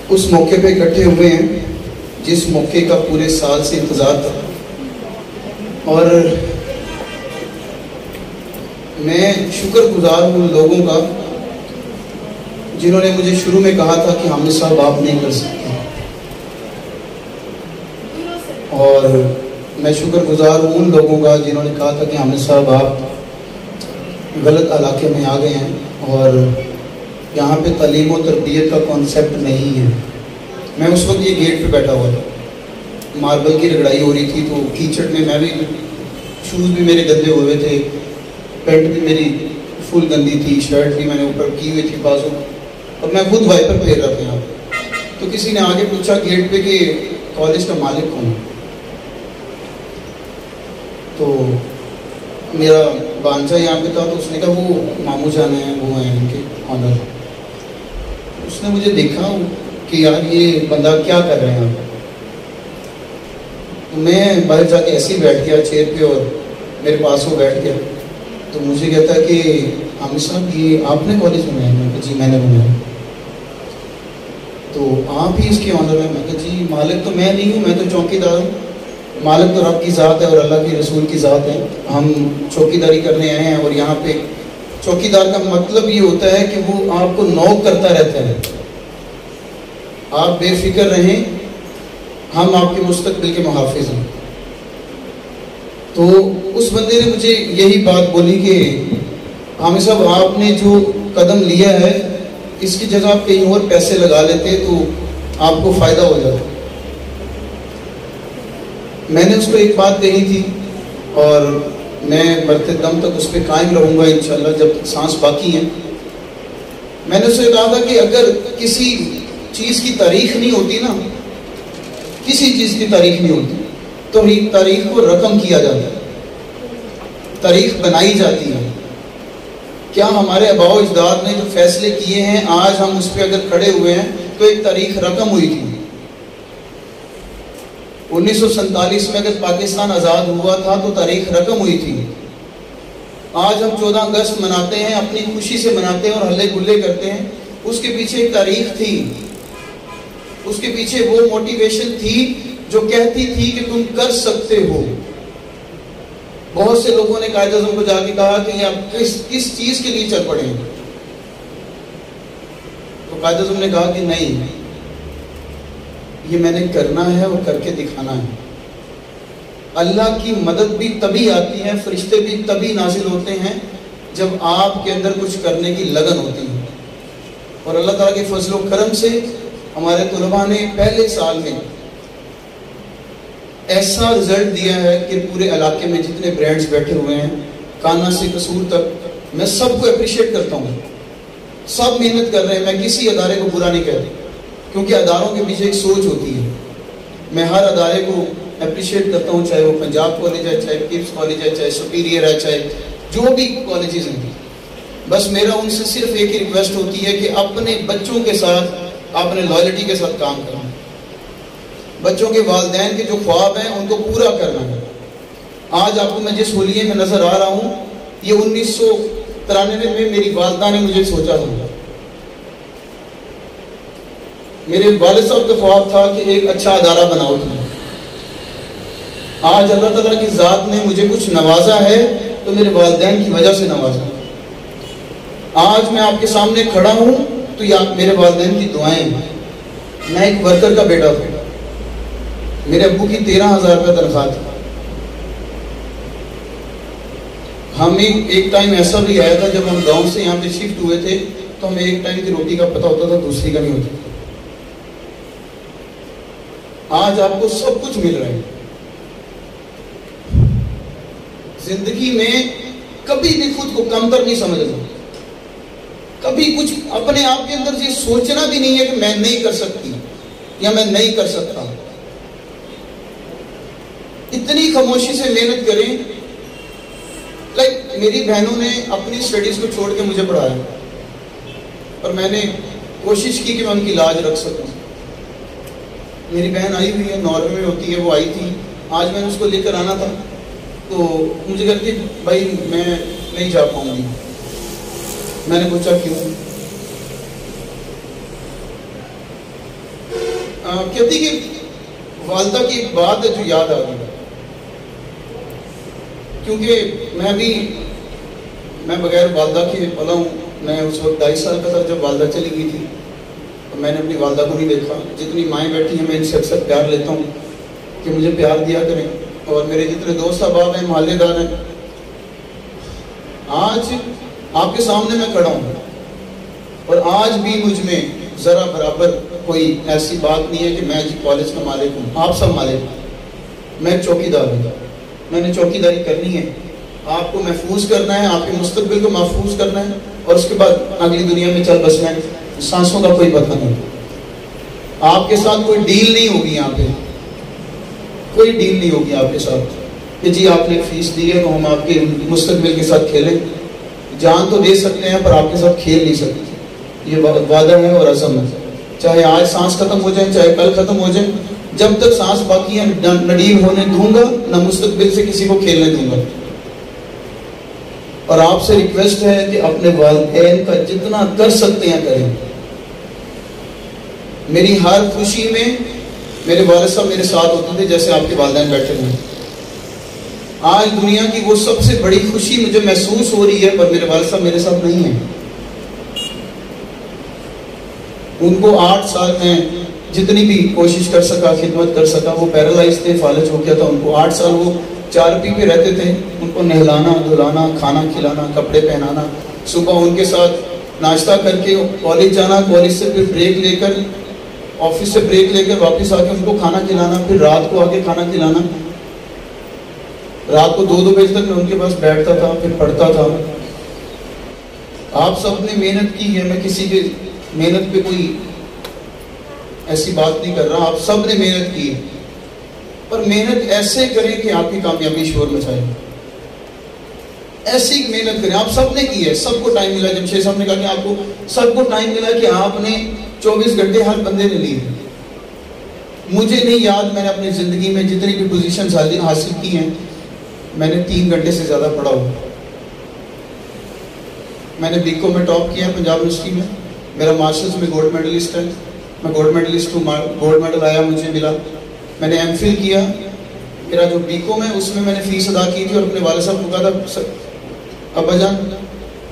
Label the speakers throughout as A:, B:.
A: اس موقع پہ اکٹھے ہوئے ہیں جس موقع کا پورے سال سے انتظار تھا، اور میں شکر گزار ہوں لوگوں کا جنہوں نے مجھے شروع میں کہا تھا کہ حامد صاحب آپ نہیں کر سکتے، اور میں شکر گزار ہوں ان لوگوں کا جنہوں نے کہا تھا کہ حامد صاحب آپ غلط علاقے میں آ گئے ہیں اور یہاں پہ تعلیم و تربیت کا کانسیپٹ نہیں ہے۔ میں اس وقت یہ گیٹ پہ بیٹھا ہوا تھا، ماربل کی رگڑائی ہو رہی تھی، تو کیچڑ میں بھی، شوز بھی میرے گندے ہوئے تھے، پینٹ بھی میری فل گندی تھی، شرٹ بھی میں نے اوپر کی ہوئی تھی بازو، اور میں خود وائپر پھیر رہا تھا یہاں پہ۔ تو کسی نے آگے پوچھا گیٹ پہ کہ کالج کا مالک کون ہے؟ تو میرا بانجا یہاں پہ تھا، تو اس نے کہا وہ ماموں جان ہیں، وہ ہیں ان کے آنر۔ اس نے مجھے دیکھا کہ یار یہ بندہ کیا کر رہے ہیں آپ؟ میں باہر جا کے ایسے ہی بیٹھ گیا چیئر پہ، اور میرے پاس وہ بیٹھ گیا، تو مجھے کہتا کہ حامد صاحب یہ آپ نے کالج بنایا؟ میں کہا جی میں نے بنایا۔ تو آپ ہی اس کے آنر ہیں؟ میں کہا جی مالک تو میں نہیں ہوں، میں تو چوکی دار ہوں، مالک تو رب کی ذات ہے اور اللہ کے رسول کی ذات ہے، ہم چوکی داری کرنے آئے ہیں۔ اور یہاں پہ چوکی دار کا مطلب یہ ہوتا ہے کہ وہ آپ کو نوک کرتا رہتا ہے، آپ بے فکر رہیں، ہم آپ کے مستقبل کے محافظ ہیں۔ تو اس بندے نے مجھے یہی بات بولی کہ حامد صاحب آپ نے جو قدم لیا ہے اس کی جگہ آپ کہیں اور پیسے لگا لیتے تو آپ کو فائدہ ہو جاتا۔ میں نے اس کو ایک بات کہی تھی اور میں مرتے دم تک اس پہ قائم رہوں گا انشاءاللہ جب سانس باقی ہیں۔ میں نے اسے کہا تھا کہ اگر کسی چیز کی تاریخ نہیں ہوتی نا، کسی چیز کی تاریخ نہیں ہوتی تو تاریخ کو رقم کیا جاتا ہے، تاریخ بنائی جاتی ہے۔ کیا ہمارے آباء و اجداد نے جو فیصلے کیے ہیں آج ہم اس پہ اگر کھڑے ہوئے ہیں تو ایک تاریخ رقم ہوئی تھی۔ 1947 میں اگر پاکستان آزاد ہوا تھا تو تاریخ رقم ہوئی تھی۔ آج ہم 14 اگست مناتے ہیں، اپنی خوشی سے مناتے ہیں اور ہلے گلے کرتے ہیں، اس کے پیچھے ایک تاریخ تھی، اس کے پیچھے وہ موٹیویشن تھی جو کہتی تھی کہ تم کر سکتے ہو۔ بہت سے لوگوں نے قائد اعظم کو جا کے کہا کہ یہ آپ کس چیز کے لیے چل پڑے ہیں؟ تو قائد اعظم نے کہا کہ نہیں، یہ میں نے کرنا ہے اور کر کے دکھانا ہے۔ اللہ کی مدد بھی تبھی آتی ہے، فرشتے بھی تبھی نازل ہوتے ہیں جب آپ کے اندر کچھ کرنے کی لگن ہوتی ہے۔ اور اللہ تعالیٰ کے فضل و کرم سے ہمارے طلباء نے پہلے سال میں ایسا رزلٹ دیا ہے کہ پورے علاقے میں جتنے برانڈز بیٹھے ہوئے ہیں، کانا سے قصور تک، میں سب کو اپریشیٹ کرتا ہوں۔ سب محنت کر رہے ہیں، میں کسی ادارے کو برا نہیں کہتا کیونکہ اداروں کے پیچھے ایک سوچ ہوتی ہے۔ میں ہر ادارے کو اپریشیٹ کرتا ہوں، چاہے وہ پنجاب کالج ہے، چاہے پیپس کالج ہے، چاہے سپیریئر ہے، چاہے جو بھی کالجز ہیں۔ بس میرا ان سے صرف ایک ہی ریکویسٹ ہوتی ہے کہ اپنے بچوں کے ساتھ اپنے لائلٹی کے ساتھ کام کرنا، بچوں کے والدین کے جو خواب ہیں ان کو پورا کرنا ہے۔ آج آپ کو میں جس ہولیے میں نظر آ رہا ہوں، یہ 1993 میں میری والدہ نے مجھے سوچا تھا۔ میرے والد صاحب کا خواب تھا کہ ایک اچھا ادارہ بناؤ تم۔ آج اللہ تعالیٰ کی ذات نے مجھے کچھ نوازا ہے تو میرے والدین کی وجہ سے نوازا۔ آج میں آپ کے سامنے کھڑا ہوں تو یہ میرے والدین کی دعائیں ہیں۔ میں ایک ورکر کا بیٹا تھا، میرے ابو کی 13,000 روپے تنخواہ تھی۔ ہمیں ایک ٹائم ایسا بھی آیا تھا جب ہم گاؤں سے یہاں پہ شفٹ ہوئے تھے تو ہمیں ایک ٹائم کی روٹی کا پتہ ہوتا تھا، دوسری کا نہیں ہوتا۔ آج آپ کو سب کچھ مل رہا ہے۔ زندگی میں کبھی بھی خود کو کمتر نہیں سمجھنا، کبھی کچھ اپنے آپ کے اندر یہ سوچنا بھی نہیں ہے کہ میں نہیں کر سکتی یا میں نہیں کر سکتا۔ اتنی خاموشی سے محنت کریں۔ میری بہنوں نے اپنی اسٹڈیز کو چھوڑ کے مجھے پڑھایا اور میں نے کوشش کی کہ میں ان کی لاج رکھ سکوں۔ میری بہن آئی ہوئی ہے، ناروے میں ہوتی ہے، وہ آئی تھی، آج میں نے اس کو لے کر آنا تھا تو مجھے کہتی بھائی میں نہیں جا پاؤں گی۔ میں نے پوچھا کیوں؟ کہتی کہ والدہ کی ایک بات ہے جو یاد آ گئی، کیونکہ میں بغیر والدہ کے پلا ہوں. میں اس وقت 2.5 سال کا تھا جب والدہ چلی گئی تھی. میں نے اپنی والدہ کو نہیں دیکھا. جتنی مائیں بیٹھی ہیں میں ان سے اکثر پیار لیتا ہوں کہ مجھے پیار دیا کریں، اور میرے جتنے دوست احباب ہیں، محلے دار ہیں، آج آپ کے سامنے میں کھڑا ہوں اور آج بھی مجھ میں ذرا برابر کوئی ایسی بات نہیں ہے کہ میں کالج کا مالک ہوں. آپ سب مالک ہیں، میں چوکیدار ہوں. میں نے چوکیداری کرنی ہے، آپ کو محفوظ کرنا ہے، آپ کے مستقبل کو محفوظ کرنا ہے، اور اس کے بعد اگلی دنیا میں چل بسنا ہے. سانسوں کا کوئی پتہ نہیں. آپ کے ساتھ کوئی ڈیل نہیں ہوگی، یہاں پہ کوئی ڈیل نہیں ہوگی آپ کے ساتھ کہ جی آپ نے فیس دی ہے تو ہم آپ کے مستقبل کے ساتھ کھیلیں. جان تو دے سکتے ہیں پر آپ کے ساتھ کھیل نہیں سکتے. یہ وعدہ ہے اور عزم ہے. چاہے آج سانس ختم ہو جائے، چاہے کل ختم ہو جائے، جب تک سانس باقی ہے نہ ڈیل ہونے دوں گا، نہ مستقبل سے کسی کو کھیلنے دوں گا. اور آپ سے ریکویسٹ ہے کہ اپنے والدین کا جتنا کر سکتے ہیں کریں. میری ہر خوشی میں میرے والد صاحب میرے ساتھ ہوتے تھے جیسے آپ کے والدین بیٹھے ہوئے. آج دنیا کی وہ سب سے بڑی خوشی مجھے محسوس ہو رہی ہے پر میرے والد صاحب میرے ساتھ نہیں ہیں. ان کو 8 سال میں جتنی بھی کوشش کر سکا، خدمت کر سکا. وہ پیرالائز تھے، فالج ہو گیا تھا. ان کو 8 سال وہ 4 پہ رہتے تھے. ان کو نہلانا دھلانا، کھانا کھلانا، کپڑے پہنانا، صبح ان کے ساتھ ناشتہ کر کے کالج جانا، کالج سے پھر بریک لے کر، آفس سے بریک لے کر واپس آ کے ان کو کھانا کھلانا، پھر رات کو آ کے کھانا کھلانا. رات کو 2 بجے تک میں ان کے پاس بیٹھتا تھا، پھر پڑھتا تھا. آپ سب نے محنت کی ہے، میں کسی کے محنت پہ کوئی ایسی بات نہیں کر رہا. آپ سب نے محنت کی ہے، پر محنت ایسے کریں کہ آپ کی کامیابی شور مچائے. ایسی محنت کریں. آپ سب نے کی ہے، سب کو ٹائم ملا. جب شیخ صاحب نے کہا کہ آپ کو سب کو ٹائم ملا کہ آپ نے 24 گھنٹے ہر بندے نے لیے. مجھے نہیں یاد میں نے اپنی زندگی میں جتنی بھی پوزیشنز حاصل کی ہیں، میں نے 3 گھنٹے سے زیادہ پڑھا ہوں. میں نے بیکو میں ٹاپ کیا پنجاب یونیورسٹی میں. میرا ماسٹرز میں گولڈ میڈلسٹ ہے. میں گولڈ میڈلسٹ ہوں. گولڈ میڈل آیا مجھے ملا. میں نے ایم فل کیا. میرا جو بیکو میں اس میں نے فیس ادا کی تھی اور اپنے والد صاحب کو کہا تھا ابا جان،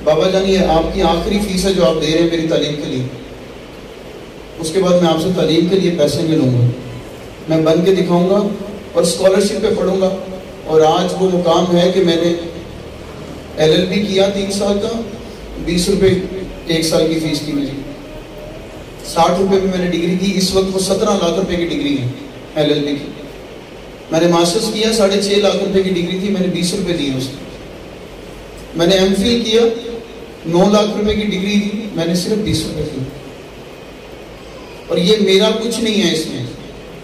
A: بابا جان، یہ آپ کی آخری فیس ہے جو آپ دے رہے ہیں میری تعلیم کے لیے. اس کے بعد میں آپ سے تعلیم کے لیے پیسے نہیں لوں گا. میں بن کے دکھاؤں گا اور اسکالرشپ پہ پڑھوں گا. اور آج وہ مقام ہے کہ میں نے LLB کیا 3 سال کا. 20 روپے 1 سال کی فیس تھی میری. 60 روپے میں نے ڈگری کی. اس وقت وہ 17 لاکھ روپے کی ڈگری ہے LLB کی. میں نے ماسٹرز کیا 6.5 لاکھ روپے کی ڈگری تھی. میں نے 20 روپے دیے اس کو. میں نے ایم فل کیا 9 لاکھ روپے کی ڈگری تھی. میں نے صرف 20 روپے دی. اور یہ میرا کچھ نہیں ہے اس میں.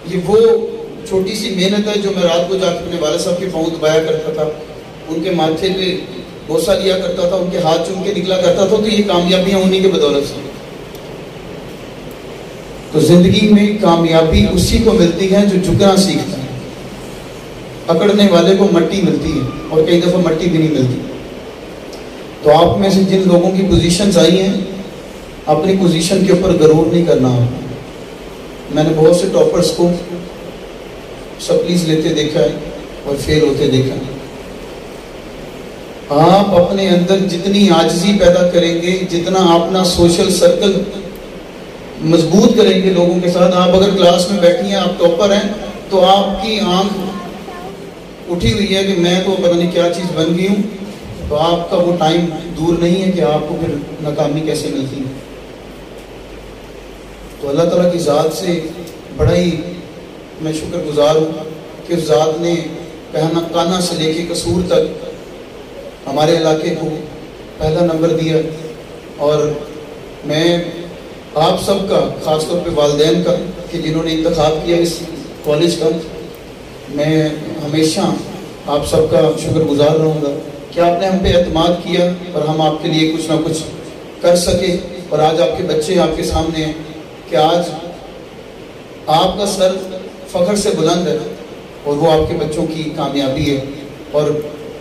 A: یہ وہ چھوٹی سی محنت ہے جو میں رات کو جا کے اپنے والد صاحب کے پاؤں دبایا کرتا تھا، ان کے ماتھے پہ بوسہ لیا کرتا تھا، ان کے ہاتھ چوم کے نکلا کرتا تھا. تو یہ کامیابیاں انہی کے بدولت سے. تو زندگی میں کامیابی اسی کو ملتی ہے جو جھکنا سیکھتا ہے. پکڑنے والے کو مٹی ملتی ہے اور کئی دفعہ مٹی بھی نہیں ملتی. تو آپ میں سے جن لوگوں کی پوزیشنز آئی ہیں، اپنی پوزیشن کے اوپر غرور نہیں کرنا. میں نے بہت سے ٹاپرز کو سپلیز لیتے دیکھا ہے اور فیل ہوتے دیکھا ہے. آپ اپنے اندر جتنی عاجزی پیدا کریں گے، جتنا اپنا سوشل سرکل مضبوط کریں گے لوگوں کے ساتھ. آپ اگر کلاس میں بیٹھی ہیں، آپ ٹاپر ہیں، تو آپ کی آنکھ اٹھی ہوئی ہے کہ میں تو پتہ نہیں کیا چیز بن گئی ہوں، تو آپ کا وہ ٹائم دور نہیں ہے کہ آپ کو پھر ناکامی کیسے ملتی ہے. تو اللہ تعالیٰ کی ذات سے بڑا ہی میں شکر گزار ہوں کہ اس ذات نے کانا سے لے کے قصور تک ہمارے علاقے کو پہلا نمبر دیا. اور میں آپ سب کا، خاص طور پہ والدین کا کہ جنہوں نے انتخاب کیا اس کالج کا، میں ہمیشہ آپ سب کا شکر گزار رہوں گا کہ آپ نے ہم پہ اعتماد کیا اور ہم آپ کے لیے کچھ نہ کچھ کر سکے. اور آج آپ کے بچے آپ کے سامنے ہیں کہ آج آپ کا سر فخر سے بلند ہے اور وہ آپ کے بچوں کی کامیابی ہے. اور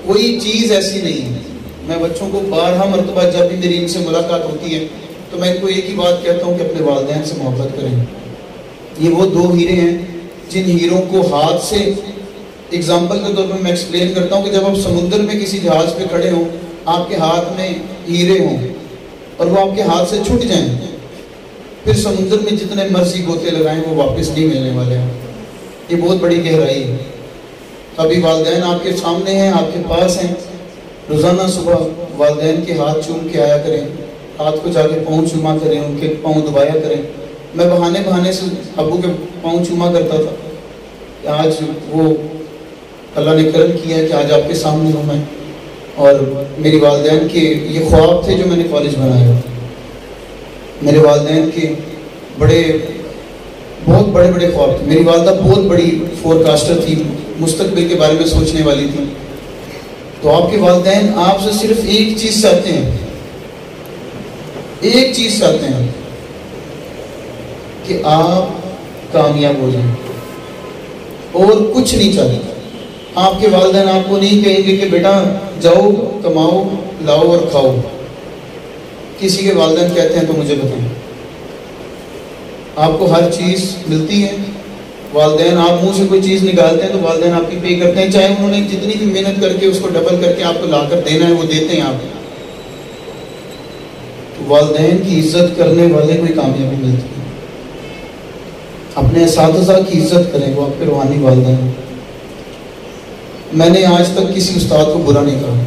A: کوئی چیز ایسی نہیں ہے. میں بچوں کو 12 مرتبہ جب بھی میری ان سے ملاقات ہوتی ہے تو میں ان کو ایک ہی بات کہتا ہوں کہ اپنے والدین سے محبت کریں. یہ وہ دو ہیرے ہیں جن ہیروں کو ہاتھ سے، اگزامپل کے طور پر میں ایکسپلین کرتا ہوں کہ جب آپ سمندر میں کسی جہاز پہ کھڑے ہوں، آپ کے ہاتھ میں ہیرے ہوں اور وہ آپ کے ہاتھ سے چھٹ جائیں، پھر سمندر میں جتنے مرضی گوتے لگائیں وہ واپس نہیں ملنے والے ہیں. یہ بہت بڑی گہرائی ہے. ابھی والدین آپ کے سامنے ہیں، آپ کے پاس ہیں. روزانہ صبح والدین کے ہاتھ چوم کے آیا کریں، ہاتھ کو جا کے پاؤں چوما کریں، ان کے پاؤں دبایا کریں. میں بہانے سے ابو کے پاؤں چوما کرتا تھا کہ آج وہ اللہ نے کرم کیا ہے کہ آج آپ کے سامنے ہوں میں. اور میری والدین کے یہ خواب تھے جو میں نے کالج بنایا. میرے والدین کے بہت بڑے بڑے خواب تھے. میری والدہ بہت بڑی فور کاسٹر تھی، مستقبل کے بارے میں سوچنے والی تھی. تو آپ کے والدین آپ سے صرف ایک چیز چاہتے ہیں، ایک چیز چاہتے ہیں کہ آپ کامیاب ہو جائیں، اور کچھ نہیں چاہتے. آپ کے والدین آپ کو نہیں کہیں گے کہ بیٹا جاؤ کماؤ لاؤ اور کھاؤ. کسی کے والدین کہتے ہیں تو مجھے بتائیں. آپ کو ہر چیز ملتی ہے. والدین آپ منہ سے کوئی چیز نکالتے ہیں تو والدین آپ کی پے کرتے ہیں، چاہے انہوں نے جتنی بھی محنت کر کے اس کو ڈبل کر کے آپ کو لا کر دینا ہے وہ دیتے ہیں آپ کو. تو والدین کی عزت کرنے والے کوئی کامیابی ملتی ہے. اپنے اساتذہ کی عزت کریں، وہ آپ کے روحانی والدین ہیں. میں نے آج تک کسی استاد کو برا نہیں کہا،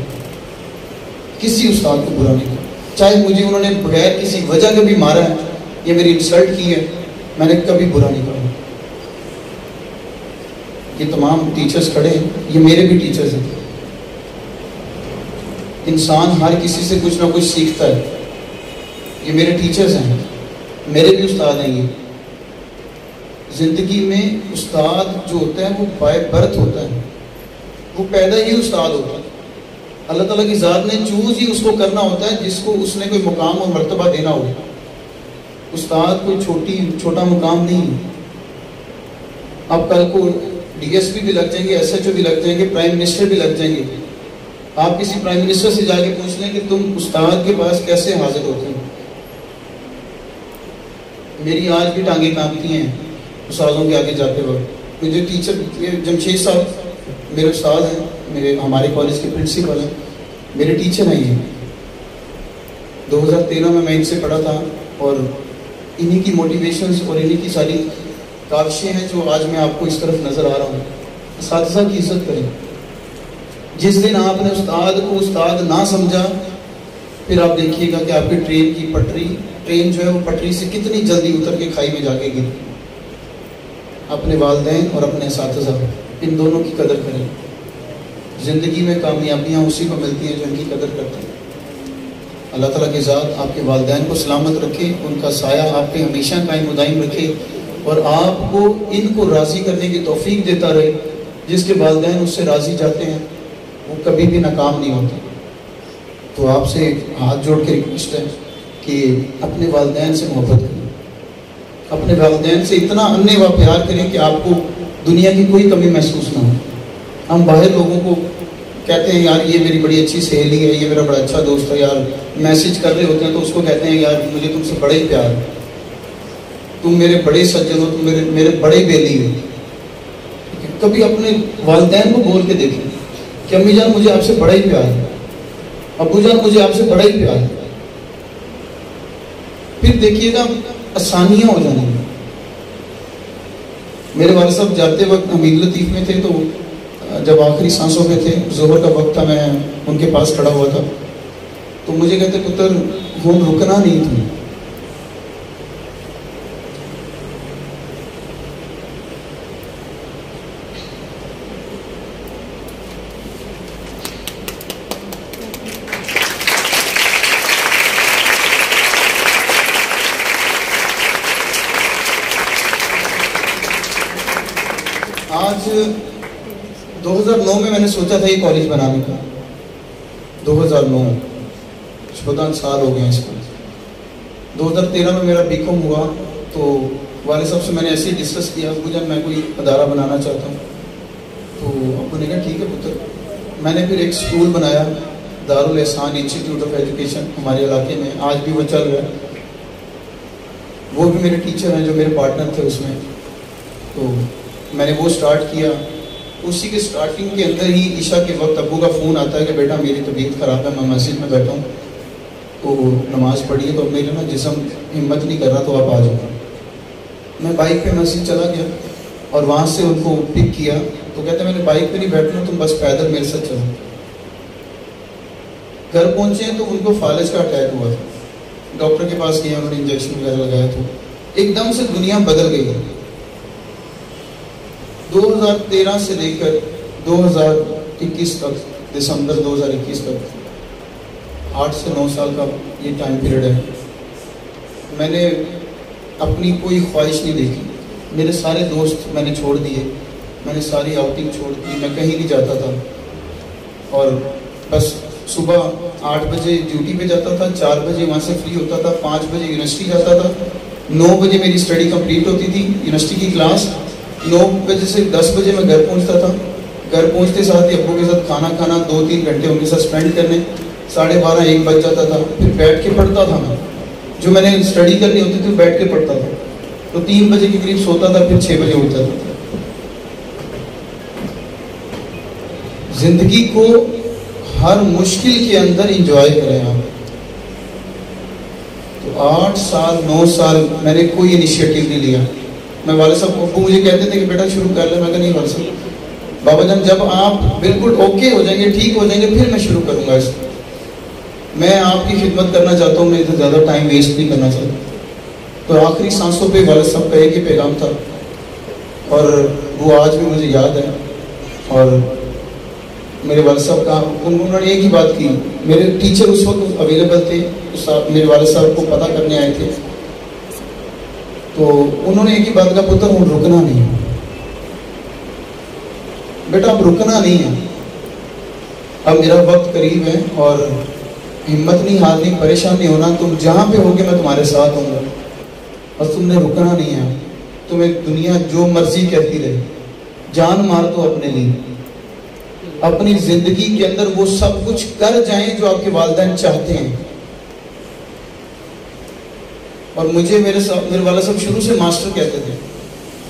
A: کسی استاد کو برا نہیں کہا، چاہے مجھے انہوں نے بغیر کسی وجہ کے بھی مارا ہے یا میری انسلٹ کی ہے، میں نے کبھی برا نہیں کہا. یہ تمام ٹیچرز کھڑے ہیں، یہ میرے بھی ٹیچرز ہیں. انسان ہر کسی سے کچھ نہ کچھ سیکھتا ہے. یہ میرے ٹیچرز ہیں، میرے بھی استاد ہیں. یہ زندگی میں استاد جو ہوتا ہے وہ بائی برتھ ہوتا ہے، وہ پیدا ہی استاد ہوتا ہے. اللہ تعالیٰ کی ذات نے چوز ہی اس کو کرنا ہوتا ہے جس کو اس نے کوئی مقام اور مرتبہ دینا ہوگا. استاد کوئی چھوٹا مقام نہیں. آپ کل کو ڈی ایس پی بھی لگ جائیں گے، ایس ایچ او بھی لگ جائیں گے، پرائم منسٹر بھی لگ جائیں گے. آپ کسی پرائم منسٹر سے جا کے پوچھ لیں کہ تم استاد کے پاس کیسے حاضر ہوتے ہیں. میری آج بھی ٹانگیں کانپتی ہیں استادوں کے آگے جاتے وقت. مجھے ٹیچر جمشید صاحب میرے استاد ہیں، ہمارے کالج کے پرنسپل ہیں، میرے ٹیچر ہیں. یہ 2013 میں ان سے پڑھا تھا اور انہی کی موٹیویشنز اور انہی کی ساری کاوشیں ہیں جو آج میں آپ کو اس طرف نظر آ رہا ہوں. اساتذہ کی عزت کریں. جس دن آپ نے استاد کو استاد نہ سمجھا، پھر آپ دیکھیے گا کہ آپ کی ٹرین جو ہے وہ پٹری سے کتنی جلدی اتر کے کھائی میں جا کے گری. اپنے والدین اور اپنے اساتذہ ان دونوں کی قدر کریں. زندگی میں کامیابیاں اسی کو ملتی ہیں جو ان کی قدر کرتے ہیں. اللہ تعالیٰ کی ذات آپ کے والدین کو سلامت رکھے، ان کا سایہ آپ پہ ہمیشہ قائم و دائم رکھے، اور آپ کو ان کو راضی کرنے کی توفیق دیتا رہے. جس کے والدین اس سے راضی جاتے ہیں وہ کبھی بھی ناکام نہیں ہوتے. تو آپ سے ہاتھ جوڑ کے ریکویسٹ ہے کہ اپنے والدین سے محبت کریں، اپنے والدین سے اتنا انیوا پیار کریں کہ آپ کو دنیا کی کوئی کمی محسوس نہ ہو. ہم باہر لوگوں کو کہتے ہیں یار یہ میری بڑی اچھی سہیلی ہے، یہ میرا بڑا اچھا دوست ہے، یار میسج کر رہے ہوتے ہیں تو اس کو کہتے ہیں یار مجھے تم سے بڑا ہی پیار ہے، تم میرے بڑے سجن ہو، تم میرے بڑے بیلی ہو. کبھی اپنے والدین کو بول کے دیکھیں کہ امی جان مجھے آپ سے بڑا ہی پیار ہے، ابو جان مجھے آپ سے بڑا ہی پیار ہے. پھر دیکھیے گا آسانیاں ہو جائیں گی. میرے والد صاحب جاتے وقت حمید لطیف میں تھے، تو جب آخری سانسوں پہ تھے، ظہر کا وقت تھا، میں ان کے پاس کھڑا ہوا تھا، تو مجھے کہتے پتر ہوں رکنا نہیں تھی. آج 2009 میں نے سوچا تھا یہ کالج بنانے کا. 2009 14 سال ہو گئے اس کو. 2013 میں میرا بی کام ہوا تو والد صاحب سے میں نے ایسے ہی ڈسکس کیا، ابو جان میں کوئی ادارہ بنانا چاہتا ہوں. تو ابو نے کہا ٹھیک ہے پتر. میں نے پھر ایک سکول بنایا، دارالاحسان انسٹیٹیوٹ آف ایجوکیشن ہمارے علاقے میں، آج بھی وہ چل رہا ہے. وہ بھی میرے ٹیچر ہیں جو میرے پارٹنر تھے اس میں. تو میں نے وہ سٹارٹ کیا. اسی کے سٹارٹنگ کے اندر ہی عشاء کے وقت ابو کا فون آتا ہے کہ بیٹا میری طبیعت خراب ہے, میں مسجد میں بیٹھا ہوں, تو نماز پڑھیے. تو میرا نا جسم ہمت نہیں کر رہا, تو آپ آ جاؤ. میں بائک پہ مسجد چلا گیا اور وہاں سے ان کو پک کیا. تو کہتے ہیں میں نے بائک پہ نہیں بیٹھنا, تم بس پیدل میرے ساتھ چلو. گھر پہنچے ہیں تو ان کو فالج کا اٹیک ہوا تھا. ڈاکٹر کے پاس گئے, انہوں نے انجیکشن وغیرہ لگایا. تو ایک دم سے دنیا بدل گئی. 2013 سے لے کر 2021 تک, دسمبر 2021 تک 8 سے 9 سال کا یہ ٹائم پیریڈ ہے. میں نے اپنی کوئی خواہش نہیں دیکھی. میرے سارے دوست میں نے چھوڑ دیے, میں نے ساری آؤٹنگ چھوڑ دی, میں کہیں نہیں جاتا تھا. اور بس صبح 8 بجے ڈیوٹی پہ جاتا تھا, 4 بجے وہاں سے فری ہوتا تھا, 5 بجے یونیورسٹی جاتا تھا, 9 بجے میری اسٹڈی کمپلیٹ ہوتی تھی یونیورسٹی کی کلاس, 9 بجے سے 10 بجے میں گھر پہنچتا تھا. گھر پہنچتے ساتھ ہی ابو کے ساتھ کھانا کھانا, 2-3 گھنٹے ان کے ساتھ اسپینڈ کرنے, 12:30-1 بج جاتا تھا. پھر بیٹھ کے پڑھتا تھا. میں جو میں نے اسٹڈی کرنی ہوتی تھی بیٹھ کے پڑھتا تھا. تو 3 بجے کے قریب سوتا تھا, پھر 6 بجے اٹھتا تھا. زندگی کو ہر مشکل کے اندر انجوائے کریں آپ. تو 8 سال 9 سال میں نے کوئی انیشیٹو نہیں لیا. میں والد صاحب کو مجھے کہتے تھے کہ بیٹا شروع کر لیں. میں کہا نہیں والد صاحب, بابا جان جب آپ بالکل اوکے ہو جائیں گے, ٹھیک ہو جائیں گے, پھر میں شروع کروں گا. اس میں آپ کی خدمت کرنا چاہتا ہوں, میں زیادہ ٹائم ویسٹ نہیں کرنا چاہتا. تو آخری سانسوں پہ والد صاحب کا ایک ہی پیغام تھا, اور وہ آج بھی مجھے یاد ہے. اور میرے والد صاحب کا انہوں نے ایک ہی بات کی. میرے ٹیچر اس وقت اویلیبل تھے, میرے والد صاحب کو پتہ کرنے آئے تھے. تو انہوں نے ایک ہی بات کہا, پتر ہوں رکنا نہیں ہے بیٹا, اب رکنا نہیں ہے. اب میرا وقت قریب ہے, اور ہمت نہیں ہارنی, پریشان نہیں ہونا. تم جہاں پہ ہوگے میں تمہارے ساتھ ہوں گا, اور تم نے رکنا نہیں ہے. تمہیں دنیا جو مرضی کہتی رہے, جان مار دو اپنے لیے. اپنی زندگی کے اندر وہ سب کچھ کر جائیں جو آپ کے والدین چاہتے ہیں. اور مجھے میرے والد صاحب شروع سے ماسٹر کہتے تھے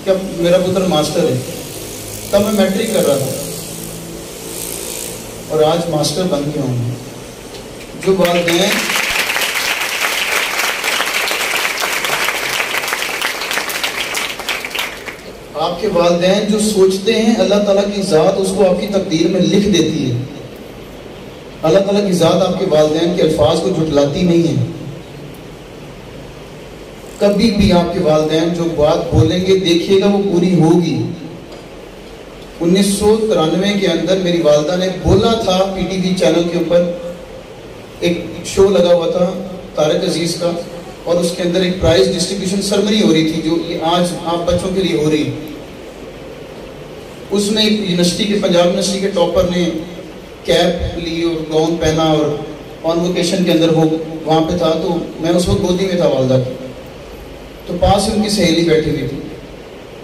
A: کہ اب میرا پتر ماسٹر ہے. تب میں میٹرک کر رہا تھا, اور آج ماسٹر بن گیا ہوں. جو والدین آپ کے والدین جو سوچتے ہیں, اللہ تعالیٰ کی ذات اس کو آپ کی تقدیر میں لکھ دیتی ہے. اللہ تعالیٰ کی ذات آپ کے والدین کے الفاظ کو جھٹلاتی نہیں ہے. کبھی بھی آپ کے والدین جو بات بولیں گے دیکھیے گا وہ پوری ہوگی. 1993 کے اندر میری والدہ نے بولا تھا, پی ٹی وی چینل کے اوپر ایک شو لگا ہوا تھا طارق عزیز کا, اور اس کے اندر ایک پرائز ڈسٹریبیوشن سرمنی ہو رہی تھی جو آج آپ بچوں کے لیے ہو رہی. اس میں ایک یونیورسٹی کے, پنجاب یونیورسٹی کے ٹاپر نے کیپ لی اور گاؤن پہنا, اور کانوکیشن کے اندر وہ وہاں پہ تھا. تو میں اس وقت گودی میں تھا والدہ کی. تو پاس ان کی سہیلی بیٹھی ہوئی تھی.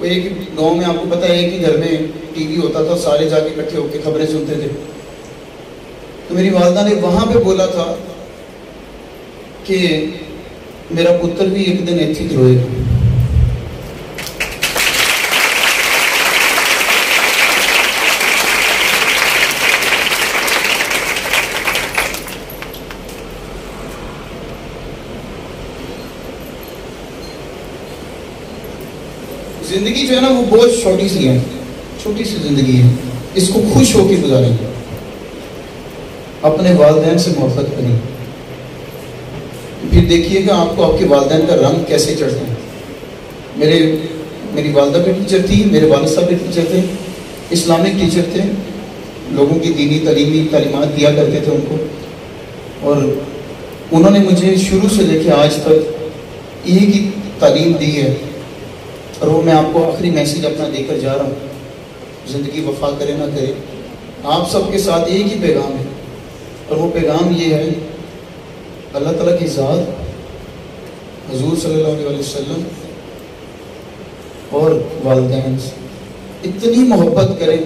A: وہ ایک گاؤں میں آپ کو پتا ہے, ایک ہی گھر میں ٹی وی ہوتا تھا, سارے جا کے اکٹھے ہو کے خبریں سنتے تھے. تو میری والدہ نے وہاں پہ بولا تھا کہ میرا پتر بھی ایک دن ایتھی روئے گا. زندگی جو ہے نا وہ بہت چھوٹی سی ہے, چھوٹی سی زندگی ہے. اس کو خوش ہو کے گزاریں. اپنے والدین سے محبت کریں. پھر دیکھیے گا آپ کو آپ کے والدین کا رنگ کیسے چڑھتا ہے. میری والدہ بھی ٹیچر تھی, میرے والد صاحب بھی ٹیچر تھے, اسلامک ٹیچر تھے, لوگوں کی دینی تعلیمات دیا کرتے تھے ان کو. اور انہوں نے مجھے شروع سے لے کے آج تک یہی کی تعلیم دی ہے. اور وہ میں آپ کو آخری میسیج اپنا دے کر جا رہا ہوں, زندگی وفا کرے نہ کرے, آپ سب کے ساتھ ایک ہی پیغام ہے. اور وہ پیغام یہ ہے, اللہ تعالیٰ کی ذات, حضور صلی اللہ علیہ وسلم اور والدین سے اتنی محبت کریں,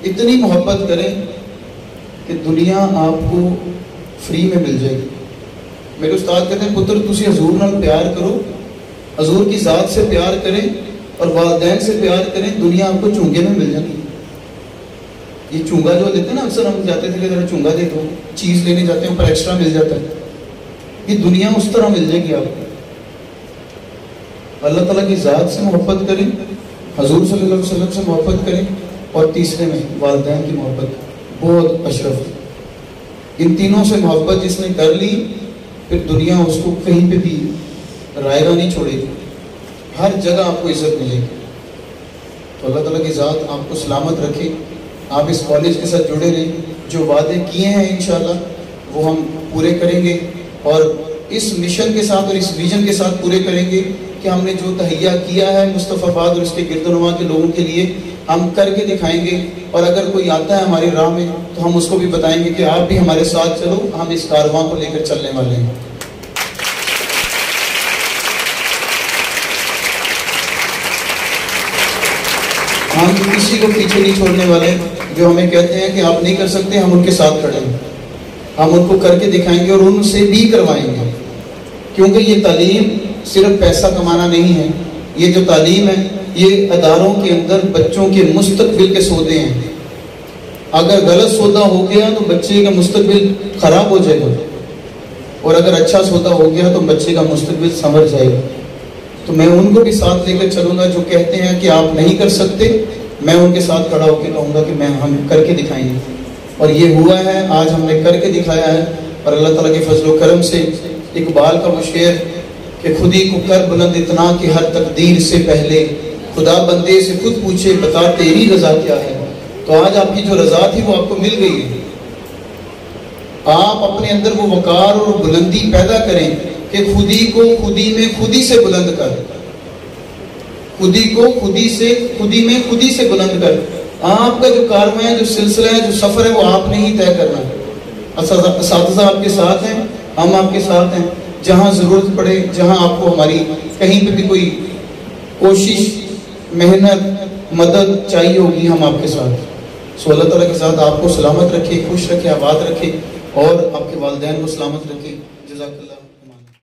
A: اتنی محبت کریں کہ دنیا آپ کو فری میں مل جائے گی. میرے استاد کہتے ہیں پتر تسی حضور نال پیار کرو, حضور کی ذات سے پیار کریں, اور والدین سے پیار کریں، دنیا آپ کو چونگے میں مل جاتی ہے۔ یہ چونگا جو لیتے ہیں نا، اکثر ہم جاتے تھے کہ ذرا چونگا دے دو، چیز لینے جاتے ہیں اوپر ایکسٹرا مل جاتا ہے، یہ دنیا اس طرح مل جائے گی آپ کو۔ اللہ تعالیٰ کی ذات سے محبت کریں، حضور صلی اللہ علیہ وسلم سے محبت کریں، اور تیسرے میں والدین کی محبت بہت اشرف ہے۔ ان تینوں سے محبت جس نے کر لی، پھر دنیا اس کو کہیں پہ بھی رائے نہیں چھوڑے گی، ہر جگہ آپ کو عزت ملے گی۔ تو اللہ تعالیٰ کی ذات آپ کو سلامت رکھے، آپ اس کالج کے ساتھ جڑے رہیں، جو وعدے کیے ہیں انشاءاللہ وہ ہم پورے کریں گے، اور اس مشن کے ساتھ اور اس ویژن کے ساتھ پورے کریں گے کہ ہم نے جو تہیہ کیا ہے مصطفیٰ آباد اور اس کے گرد و نواح کے لوگوں کے لیے، ہم کر کے دکھائیں گے۔ اور اگر کوئی آتا ہے ہماری راہ میں تو ہم اس کو بھی بتائیں گے کہ آپ بھی ہمارے ساتھ چلو، ہم اس کارواں کو لے کر چلنے والے ہیں۔ ہم کسی کو پیچھے نہیں چھوڑنے والے، جو ہمیں کہتے ہیں کہ آپ نہیں کر سکتے، ہم ان کے ساتھ کھڑے ہیں، ہم ان کو کر کے دکھائیں گے اور ان سے بھی کروائیں گے، کیونکہ یہ تعلیم صرف پیسہ کمانا نہیں ہے، یہ جو تعلیم ہے یہ اداروں کے اندر بچوں کے مستقبل کے سودے ہیں۔ اگر غلط سودا ہو گیا تو بچے کا مستقبل خراب ہو جائے گا، اور اگر اچھا سودا ہو گیا تو بچے کا مستقبل سنور جائے گا۔ تو میں ان کو بھی ساتھ لے کر چلوں گا جو کہتے ہیں کہ آپ نہیں کر سکتے، میں ان کے ساتھ کھڑا ہو کے کہوں گا کہ ہم کر کے دکھائیں گے، اور یہ ہوا ہے، آج ہم نے کر کے دکھایا ہے۔ اور اللہ تعالیٰ کے فضل و کرم سے اقبال کا وہ شعر کہ خودی کو کر بلند اتنا کہ ہر تقدیر سے پہلے خدا بندے سے خود پوچھے بتا تیری رضا کیا ہے، تو آج آپ کی جو رضا تھی وہ آپ کو مل گئی ہے۔ آپ اپنے اندر وہ وقار اور بلندی پیدا کریں کہ خودی کو خودی میں خودی سے بلند کر، خودی کو خودی میں خودی سے بلند کر۔ آپ کا جو کارواں ہے، جو سلسلہ ہے، جو سفر ہے، وہ آپ نے ہی طے کرنا ہے۔ اساتذہ آپ کے ساتھ ہیں، ہم آپ کے ساتھ ہیں، جہاں ضرورت پڑے، جہاں آپ کو ہماری کہیں پہ بھی کوئی کوشش، محنت، مدد چاہیے ہوگی، ہم آپ کے ساتھ۔ سو اللہ تعالیٰ کے ساتھ آپ کو سلامت رکھے، خوش رکھے، آباد رکھے، اور آپ کے والدین کو سلامت رکھے۔ جزاک اللہ۔